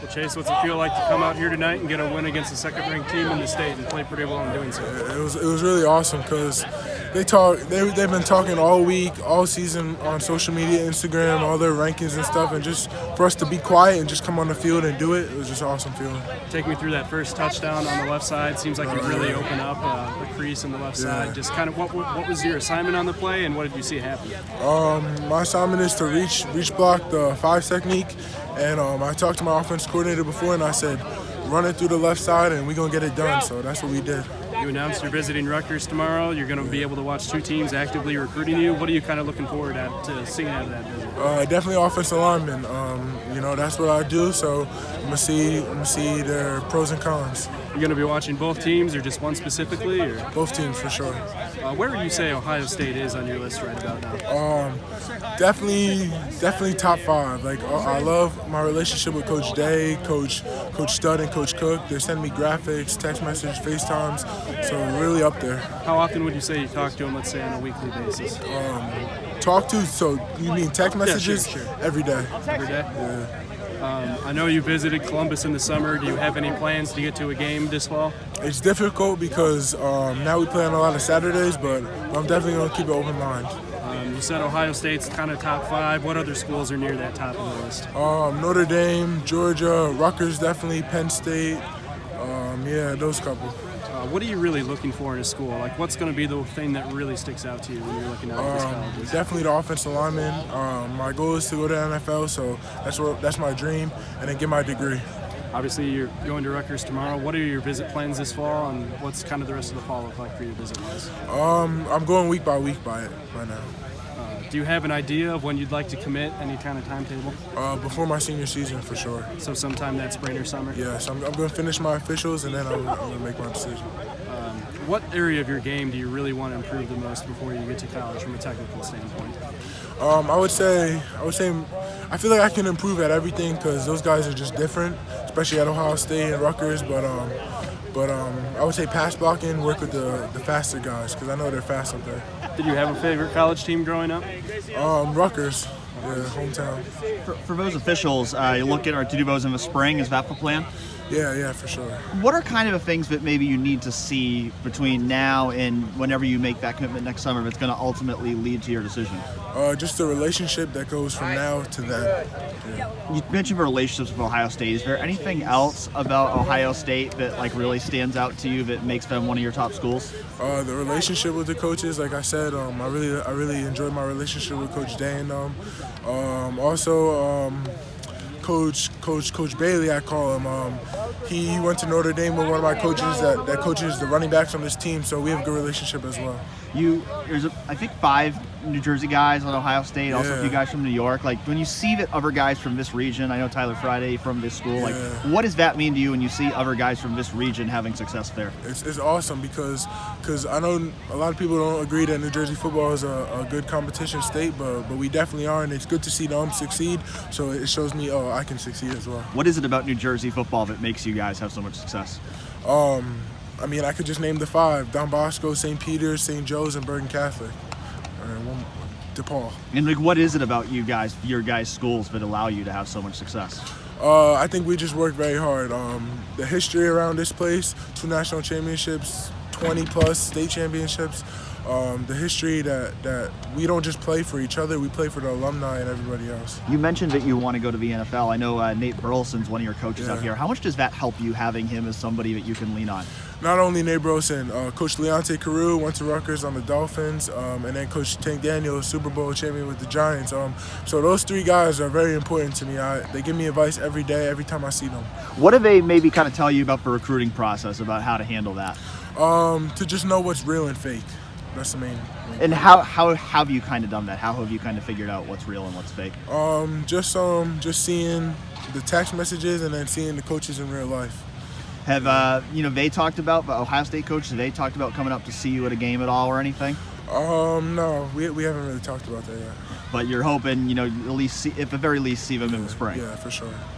Well, Chase, what's it feel like to come out here tonight and get a win against the second-ranked team in the state and play pretty well in doing so? It was really awesome because they've been talking all week, all season on social media, Instagram, all their rankings and stuff, and just for us to be quiet and just come on the field and do it, it was just an awesome feeling. Take me through that first touchdown on the left side. Seems like you really opened up the crease on the left side. Just kind of what was your assignment on the play, and what did you see happen? My assignment is to reach block the 5 technique, and I talked to my offense coordinator before, and I said, run it through the left side, and we're going to get it done, so that's what we did. You announced you're visiting Rutgers tomorrow. You're going to be able to watch 2 teams actively recruiting you. What are you kind of looking forward to seeing out of that visit? Definitely offensive linemen. That's what I do, so I'm going to see their pros and cons. You're going to be watching both teams, or just one specifically? Or? Both teams, for sure. Where would you say Ohio State is on your list right about now? Definitely top 5. I love my relationship with Coach Day, Coach Stud, and Coach Cook. They send me graphics, text messages, FaceTimes, so really up there. How often would you say you talk to them, let's say, on a weekly basis? So you mean text messages? Yeah, sure. Every day. Every day? Yeah. I know you visited Columbus in the summer. Do you have any plans to get to a game this fall? It's difficult because now we play on a lot of Saturdays, but I'm definitely going to keep an open mind. You said Ohio State's kind of top 5. What other schools are near that top of the list? Notre Dame, Georgia, Rutgers definitely, Penn State. Those couple. What are you really looking for in a school? What's going to be the thing that really sticks out to you when you're looking at these colleges? Definitely the offensive lineman. My goal is to go to the NFL, so that's my dream, and then get my degree. Obviously, you're going to Rutgers tomorrow. What are your visit plans this fall, and what's kind of the rest of the fall look like for your visit-wise? I'm going week by week by it right now. Do you have an idea of when you'd like to commit, any kind of timetable? Before my senior season, for sure. So sometime that spring or summer? Yes, I'm going to finish my officials, and then I'm going to make my decision. What area of your game do you really want to improve the most before you get to college from a technical standpoint? I would say I feel like I can improve at everything because those guys are just different, especially at Ohio State and Rutgers. But I would say pass blocking, work with the faster guys because I know they're fast up there. Did you have a favorite college team growing up? Rutgers, hometown. For those officials, you look at to do those in the spring. Is that the plan? Yeah, for sure. What are kind of the things that maybe you need to see between now and whenever you make that commitment next summer that's going to ultimately lead to your decision? Just the relationship that goes from now to then. Yeah. You mentioned the relationships with Ohio State. Is there anything else about Ohio State that really stands out to you that makes them one of your top schools? The relationship with the coaches, like I said, I really enjoyed my relationship with Coach Day and them. Coach Bailey, I call him. He went to Notre Dame with one of my coaches that coaches the running backs on this team, so we have a good relationship as well. There's I think 5 New Jersey guys on Ohio State, also a few guys from New York. When you see that other guys from this region, I know Tyler Friday from this school, what does that mean to you when you see other guys from this region having success there? It's awesome because I know a lot of people don't agree that New Jersey football is a good competition state, but we definitely are, and it's good to see them succeed, so it shows me, I can succeed as well. What is it about New Jersey football that makes you guys have so much success? I could just name the 5: Don Bosco, St. Peter's, St. Joe's, and Bergen Catholic. One, DePaul. And what is it about you guys, your guys' schools, that allow you to have so much success? I think we just work very hard. The history around this place, 2 national championships, 20+ state championships. The history that we don't just play for each other, we play for the alumni and everybody else. You mentioned that you want to go to the NFL. I know Nate Burleson's one of your coaches out here. How much does that help you, having him as somebody that you can lean on? Not only Nate Burleson, Coach Leonte Carew went to Rutgers on the Dolphins, and then Coach Tank Daniels, Super Bowl champion with the Giants. So those 3 guys are very important to me. They give me advice every day, every time I see them. What do they maybe kind of tell you about the recruiting process, about how to handle that? To just know what's real and fake. That's the main. And how have you kind of done that? How have you kind of figured out what's real and what's fake? Just seeing the text messages and then seeing the coaches in real life. Have they talked about, the Ohio State coaches, have they talked about coming up to see you at a game at all or anything? No, we haven't really talked about that yet. But you're hoping, at least at the very least, see them in the spring. Yeah, for sure.